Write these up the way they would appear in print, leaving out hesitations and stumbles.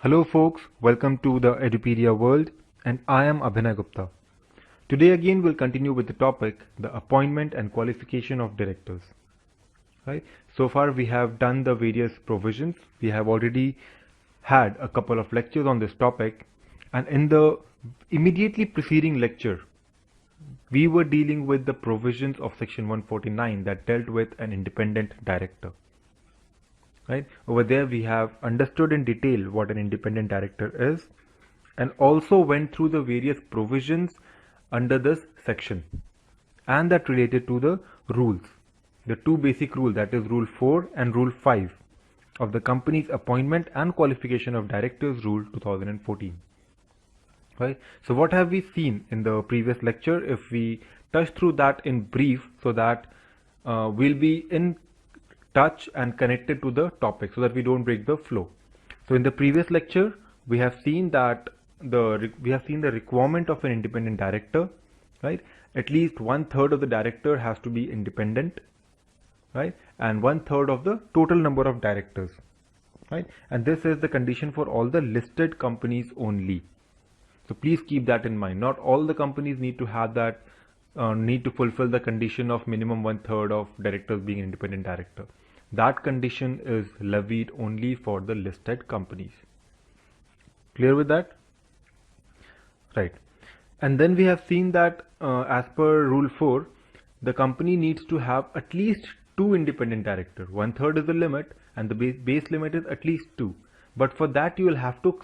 Hello folks, welcome to the Edupedia world and I am Abhinay Gupta. Today again we'll continue with the topic, the appointment and qualification of directors. Right? So far we have done the various provisions. We have already had a couple of lectures on this topic, and in the immediately preceding lecture we were dealing with the provisions of section 149 that dealt with an independent director. Right? Over there we have understood in detail what an independent director is and also went through the various provisions under this section and that related to the rules. The two basic rules, that is rule 4 and rule 5 of the company's appointment and qualification of directors rule 2014. Right? So what have we seen in the previous lecture? If we touch through that in brief so that we'll be in touch and connected to the topic so that we don't break the flow. So in the previous lecture we have seen that the requirement of an independent director, right? At least 1/3 of the director has to be independent, right? And 1/3 of the total number of directors, right? And this is the condition for all the listed companies only. So please keep that in mind. Not all the companies need to have that, need to fulfill the condition of minimum 1/3 of directors being an independent director. That condition is levied only for the listed companies. Clear with that? Right. And then we have seen that as per rule 4, the company needs to have at least 2 independent directors. 1/3 is the limit and the base limit is at least 2. But for that you will have to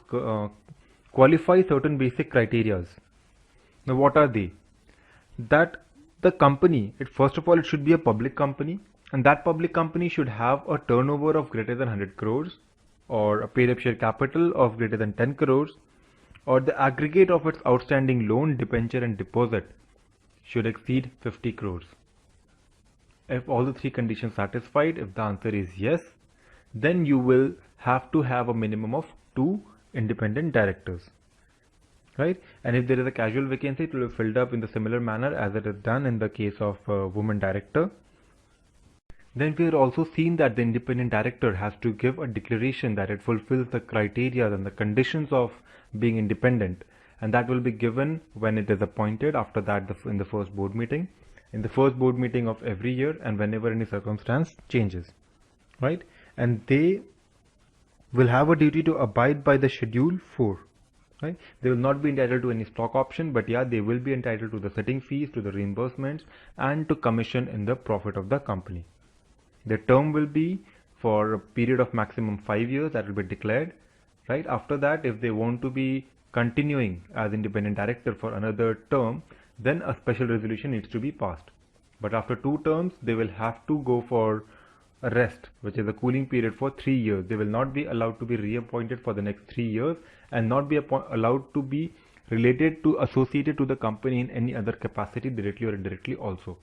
qualify certain basic criterias. Now what are they? That the company, first of all, it should be a public company, and that public company should have a turnover of greater than 100 crores or a paid up share capital of greater than 10 crores, or the aggregate of its outstanding loan, debenture and deposit should exceed 50 crores. If all the three conditions satisfied, if the answer is yes, then you will have to have a minimum of 2 independent directors. Right? And if there is a casual vacancy, it will be filled up in the similar manner as it is done in the case of a woman director. Then we are also seen that the independent director has to give a declaration that it fulfills the criteria and the conditions of being independent, and that will be given when it is appointed, after that in the first board meeting, of every year, and whenever any circumstance changes. Right? And they will have a duty to abide by the schedule 4. Right? They will not be entitled to any stock option, but yeah, they will be entitled to the sitting fees, to the reimbursements, and to commission in the profit of the company. The term will be for a period of maximum 5 years that will be declared. Right? After that, if they want to be continuing as independent director for another term, then a special resolution needs to be passed. But after 2 terms, they will have to go for a rest, which is a cooling period for 3 years. They will not be allowed to be reappointed for the next 3 years and not be allowed to be associated to the company in any other capacity, directly or indirectly also.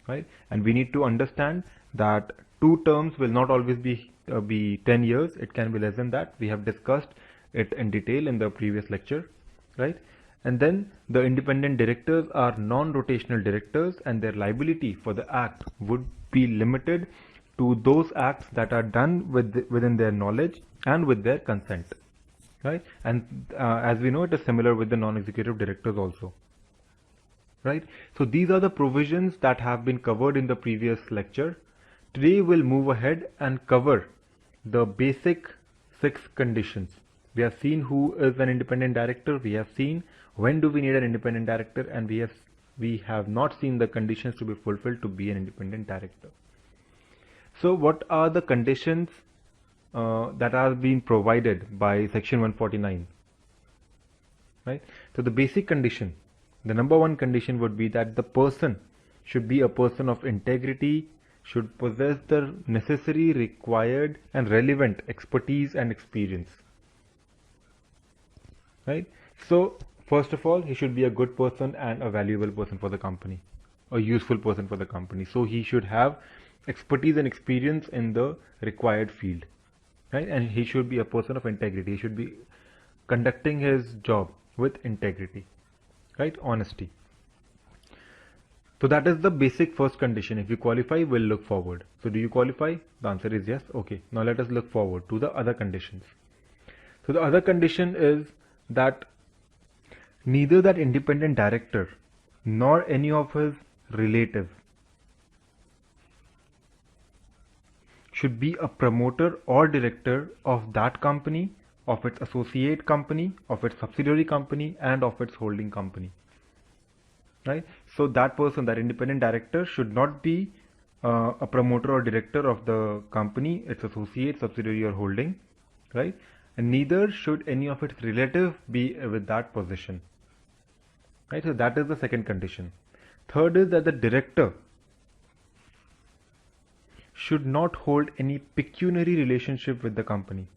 Right? And we need to understand that 2 terms will not always be 10 years. It can be less than that. We have discussed it in detail in the previous lecture. Right? And then the independent directors are non-rotational directors, and their liability for the act would be limited to those acts that are done within their knowledge and with their consent. Right? And as we know, it is similar with the non-executive directors also. Right? So these are the provisions that have been covered in the previous lecture. Today we'll move ahead and cover the basic 6 conditions. We have seen who is an independent director, we have seen when do we need an independent director, and we have not seen the conditions to be fulfilled to be an independent director. So what are the conditions that are being provided by section 149? Right? So the basic condition, the number 1 condition would be that the person should be a person of integrity, should possess the necessary, required and relevant expertise and experience. Right? So first of all, he should be a good person and a valuable person for the company, a useful person for the company. So he should have expertise and experience in the required field. Right? And he should be a person of integrity. He should be conducting his job with integrity. Right? Honesty. So that is the basic first condition. If you qualify, we'll look forward. So do you qualify? The answer is yes. Okay. Now let us look forward to the other conditions. So the other condition is that neither that independent director nor any of his relatives should be a promoter or director of that company, of its associate company, of its subsidiary company, and of its holding company. Right? So that person, that independent director, should not be a promoter or director of the company, its associate, subsidiary, or holding, right? And neither should any of its relatives be with that position, right? So that is the second condition. Third is that the director should not hold any pecuniary relationship with the company.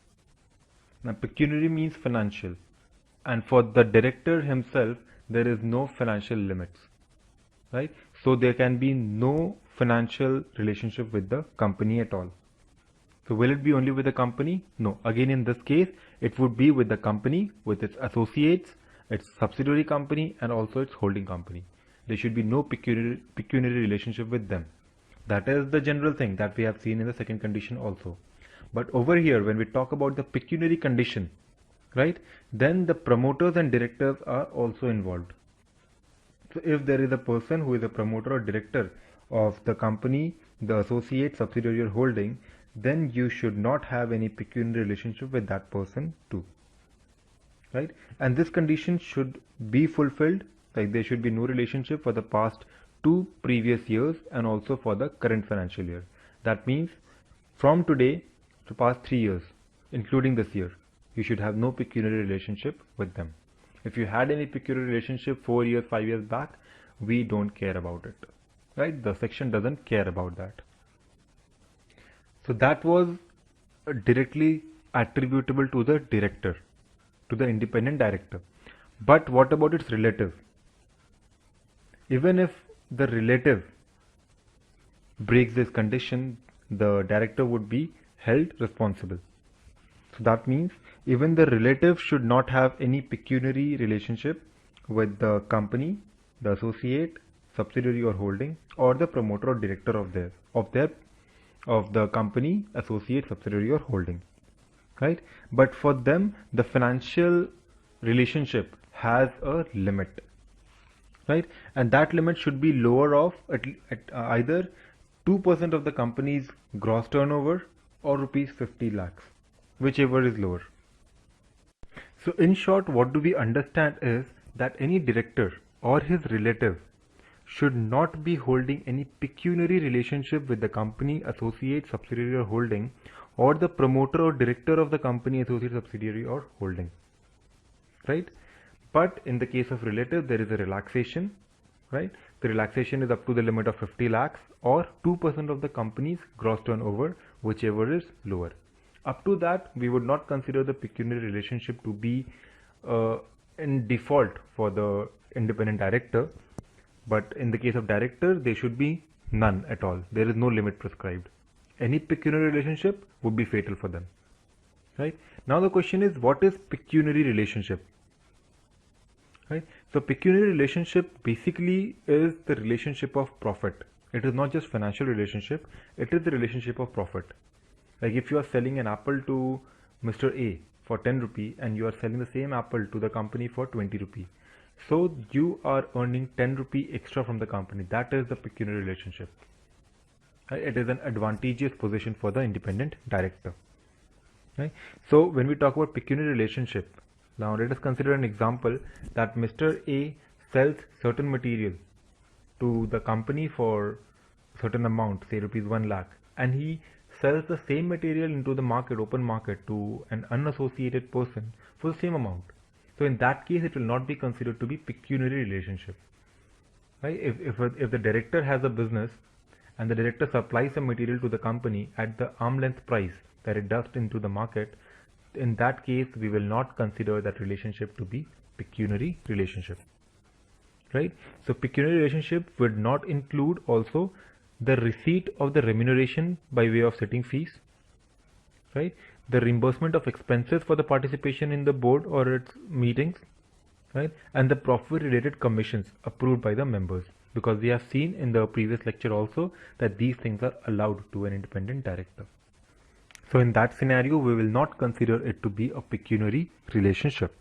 Now, pecuniary means financial, and for the director himself, there is no financial limits, right? So there can be no financial relationship with the company at all. So will it be only with the company? No. Again, in this case, it would be with the company, with its associates, its subsidiary company, and also its holding company. There should be no pecuniary relationship with them. That is the general thing that we have seen in the second condition also. But over here, when we talk about the pecuniary condition, right, then the promoters and directors are also involved. So if there is a person who is a promoter or director of the company, the associate, subsidiary, or holding, then you should not have any pecuniary relationship with that person too, right? And this condition should be fulfilled, like there should be no relationship for the past 2 previous years and also for the current financial year. That means from today to past 3 years, including this year, you should have no pecuniary relationship with them. If you had any pecuniary relationship 4 years, 5 years back, we don't care about it, right? The section doesn't care about that. So that was directly attributable to the director, to the independent director. But what about its relative? Even if the relative breaks this condition, the director would be held responsible. So that means even the relative should not have any pecuniary relationship with the company, the associate, subsidiary or holding, or the promoter or director of the company, associate, subsidiary or holding, right? But for them, the financial relationship has a limit, right? And that limit should be lower of at either 2% of the company's gross turnover or rupees 50 lakhs, whichever is lower. So in short, what do we understand is that any director or his relative should not be holding any pecuniary relationship with the company, associate, subsidiary or holding, or the promoter or director of the company, associate, subsidiary or holding, right? But in the case of relative, there is a relaxation, right? The relaxation is up to the limit of 50 lakhs or 2% of the company's gross turnover, whichever is lower. Up to that, we would not consider the pecuniary relationship to be in default for the independent director. But in the case of director, there should be none at all. There is no limit prescribed. Any pecuniary relationship would be fatal for them, right? Now the question is, what is pecuniary relationship? Right? So pecuniary relationship basically is the relationship of profit. It is not just financial relationship, it is the relationship of profit. Like if you are selling an apple to Mr. A for 10 rupee and you are selling the same apple to the company for 20 rupee. So you are earning 10 rupee extra from the company. That is the pecuniary relationship. Right? It is an advantageous position for the independent director. Right? So when we talk about pecuniary relationship, now let us consider an example that Mr. A sells certain material to the company for a certain amount, say rupees 1 lakh, and he sells the same material into the market, open market, to an unassociated person for the same amount. So in that case, it will not be considered to be pecuniary relationship. Right? If the director has a business and the director supplies some material to the company at the arm length price that it does into the market, in that case, we will not consider that relationship to be pecuniary relationship. Right? So pecuniary relationship would not include also the receipt of the remuneration by way of setting fees, right? The reimbursement of expenses for the participation in the board or its meetings, right? And the profit related commissions approved by the members, because we have seen in the previous lecture also that these things are allowed to an independent director. So in that scenario, we will not consider it to be a pecuniary relationship,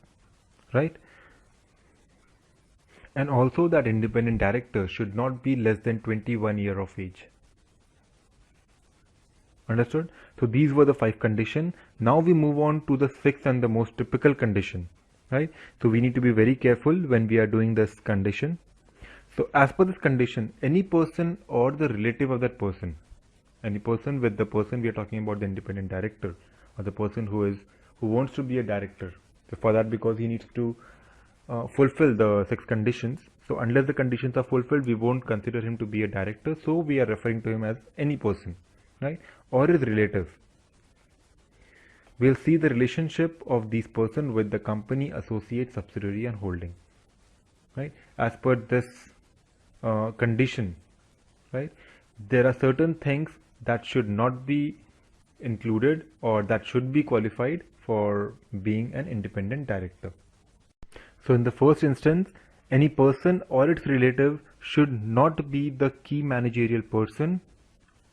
right? And also that independent director should not be less than 21 years of age. Understood? So these were the 5 conditions. Now we move on to the 6th and the most typical condition, right? So we need to be very careful when we are doing this condition. So as per this condition, any person or the relative of that person, any person with the person we are talking about, the independent director, or the person who wants to be a director. So for that, because he needs to fulfill the 6 conditions. So unless the conditions are fulfilled, we won't consider him to be a director. So we are referring to him as any person, right? Or his relative. We'll see the relationship of these person with the company, associate, subsidiary and holding, right? As per this condition, right? There are certain things that should not be included or that should be qualified for being an independent director. So in the first instance, any person or its relative should not be the key managerial person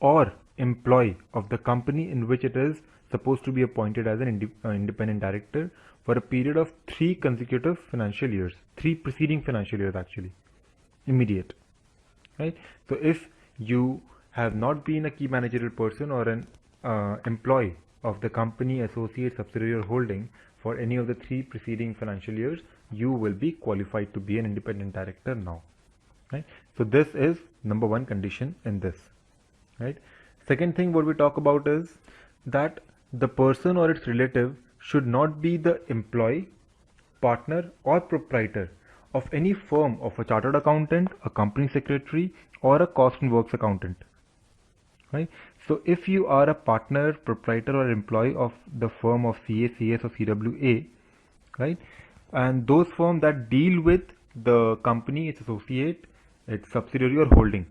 or employee of the company in which it is supposed to be appointed as an independent director for a period of 3 consecutive financial years, 3 preceding financial years actually, immediate, right? So if you have not been a key managerial person or an employee of the company, associate, subsidiary or holding for any of the 3 preceding financial years, you will be qualified to be an independent director now, right? So this is number 1 condition in this, right? Second thing what we talk about is that the person or its relative should not be the employee, partner or proprietor of any firm of a chartered accountant, a company secretary or a cost and works accountant, right? So if you are a partner, proprietor or employee of the firm of CA, CS or CWA, right, and those firms that deal with the company, its associate, its subsidiary or holding,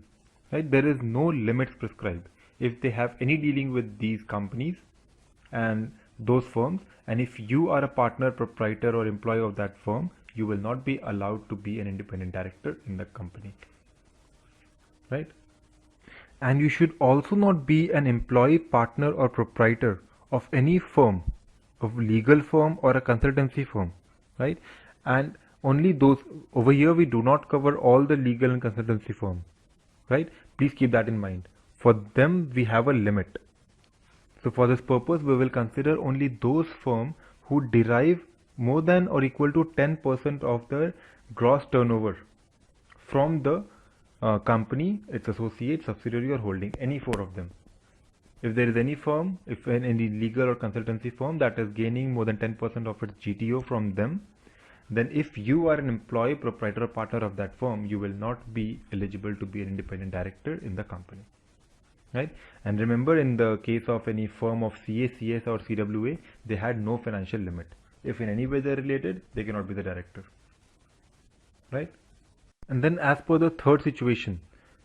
right, there is no limits prescribed if they have any dealing with these companies and those firms, and if you are a partner, proprietor or employee of that firm, you will not be allowed to be an independent director in the company, right? And you should also not be an employee, partner or proprietor of any firm, of legal firm or a consultancy firm, right? And only those, over here we do not cover all the legal and consultancy firm, right? Please keep that in mind. For them we have a limit. So for this purpose we will consider only those firms who derive more than or equal to 10% of their gross turnover from the company, its associate, subsidiary or holding, any 4 of them. If there is any firm, if any legal or consultancy firm that is gaining more than 10% of its GTO from them, then if you are an employee, proprietor or partner of that firm, you will not be eligible to be an independent director in the company, right? And remember, in the case of any firm of CA, CS or CWA, they had no financial limit. If in any way they are related, they cannot be the director, right? And then as per the third situation,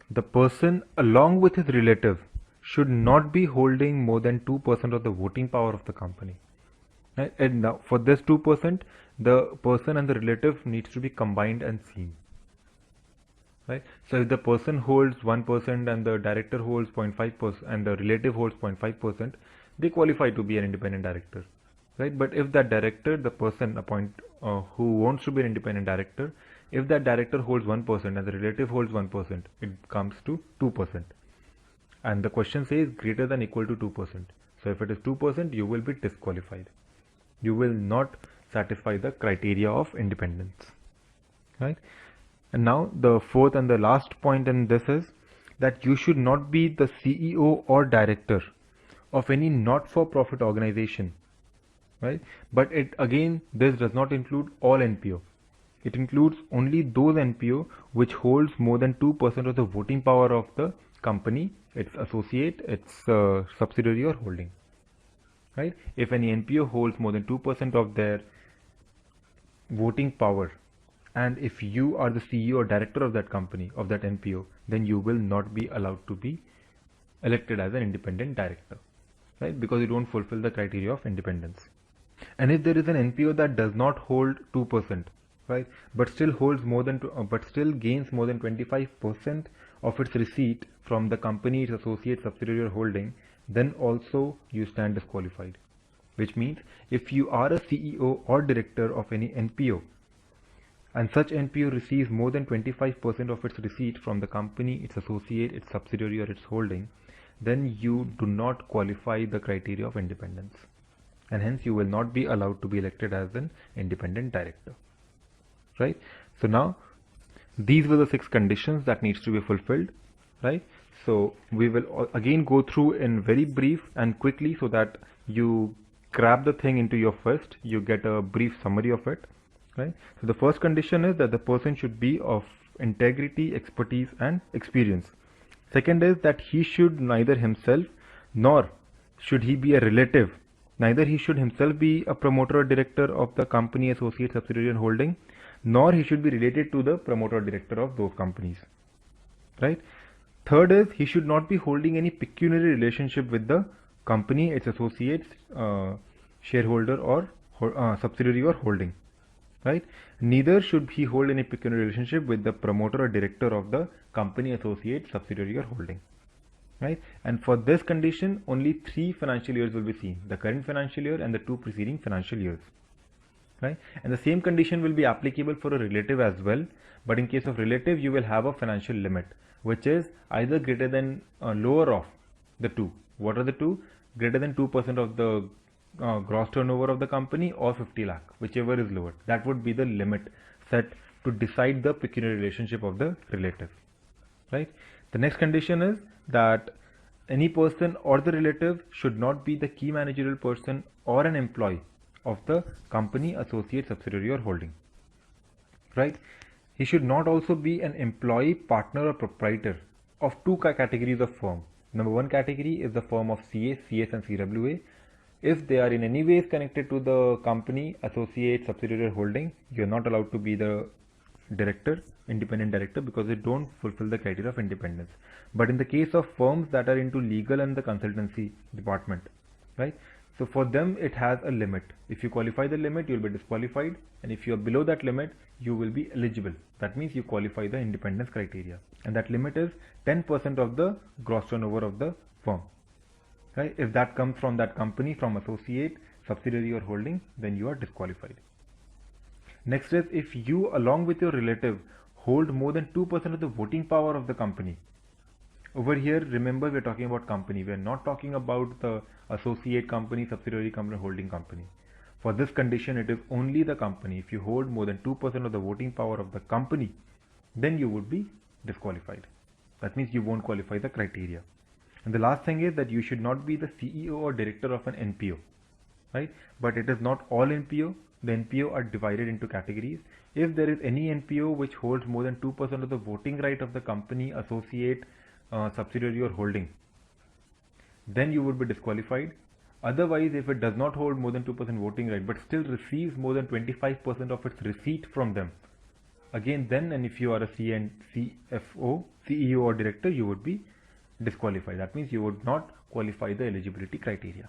the person along with his relative should not be holding more than 2% of the voting power of the company. Right? And now for this 2%, the person and the relative needs to be combined and seen. Right? So if the person holds 1% and the director holds 0.5% and the relative holds 0.5%, they qualify to be an independent director. Right? But if that director, the person who wants to be an independent director, if that director holds 1% and the relative holds 1%, it comes to 2%. And the question says greater than equal to 2%. So if it is 2%, you will be disqualified. You will not satisfy the criteria of independence. Right? And now the fourth and the last point in this is that you should not be the CEO or director of any not-for-profit organization. Right? But this does not include all NPO. It includes only those NPO which holds more than 2% of the voting power of the company, its associate, its subsidiary or holding. Right? If any NPO holds more than 2% of their voting power, and if you are the CEO or director of that company, of that NPO, then you will not be allowed to be elected as an independent director, right? Because you don't fulfill the criteria of independence. And if there is an NPO that does not hold 2%, right, but still holds more than, but still gains more than 25% of its receipt from the company, its associate, subsidiary or holding, then also you stand disqualified. Which means if you are a CEO or director of any NPO and such NPO receives more than 25% of its receipt from the company, its associate, its subsidiary or its holding, then you do not qualify the criteria of independence, and hence you will not be allowed to be elected as an independent director, right? So now these were the 6 conditions that needs to be fulfilled, right? So we will again go through in very brief and quickly so that you grab the thing into your fist, you get a brief summary of it, right? So the first condition is that the person should be of integrity, expertise and experience. Second is that he should neither himself nor should he be a relative, neither he should himself be a promoter or director of the company, associate, subsidiary and holding, nor he should be related to the promoter or director of those companies, right? Third is he should not be holding any pecuniary relationship with the company, its associates, shareholder or subsidiary or holding, right? Neither should he hold any pecuniary relationship with the promoter or director of the company, associate, subsidiary or holding, right? And for this condition only 3 financial years will be seen, the current financial year and the 2 preceding financial years, right? And the same condition will be applicable for a relative as well, but in case of relative you will have a financial limit which is either greater than lower of the 2. What are the 2? Greater than 2% of the gross turnover of the company or 50 lakh, whichever is lower. That would be the limit set to decide the pecuniary relationship of the relative, right? The next condition is that any person or the relative should not be the key managerial person or an employee of the company, associate, subsidiary or holding, right? He should not also be an employee, partner or proprietor of 2 categories of firm. Number 1 category is the firm of CA, CS and CWA. If they are in any ways connected to the company, associate, subsidiary or holding, you are not allowed to be the director, independent director, because they don't fulfill the criteria of independence. But in the case of firms that are into legal and the consultancy department, right? So for them it has a limit. If you qualify the limit, you will be disqualified, and if you are below that limit, you will be eligible. That means you qualify the independence criteria, and that limit is 10% of the gross turnover of the firm, right? If that comes from that company, from associate, subsidiary or holding, then you are disqualified. Next is if you along with your relative hold more than 2% of the voting power of the company. Over here, remember, we are talking about company. We are not talking about the associate company, subsidiary company, holding company. For this condition, it is only the company. If you hold more than 2% of the voting power of the company, then you would be disqualified. That means you won't qualify the criteria. And the last thing is that you should not be the CEO or director of an NPO, right? But it is not all NPO. The NPO are divided into categories. If there is any NPO which holds more than 2% of the voting right of the company, associate, subsidiary or holding, then you would be disqualified. Otherwise, if it does not hold more than 2% voting right but still receives more than 25% of its receipt from them, again then, and if you are a CFO, CEO or director, you would be disqualified. That means you would not qualify the eligibility criteria.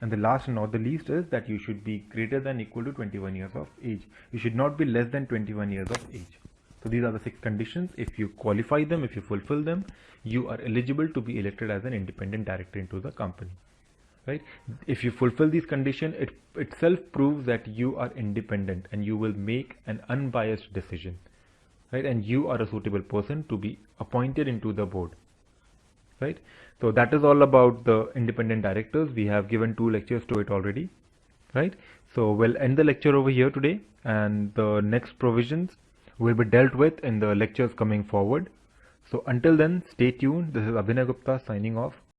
And the last and not the least is that you should be greater than or equal to 21 years of age. You should not be less than 21 years of age. So these are the 6 conditions. If you qualify them, if you fulfill them, you are eligible to be elected as an independent director into the company, right? If you fulfill these conditions, it itself proves that you are independent and you will make an unbiased decision, right? And you are a suitable person to be appointed into the board, right? So that is all about the independent directors. We have given 2 lectures to it already, right? So we'll end the lecture over here today, and the next provisions will be dealt with in the lectures coming forward. So until then, stay tuned. This is Abhinay Gupta signing off.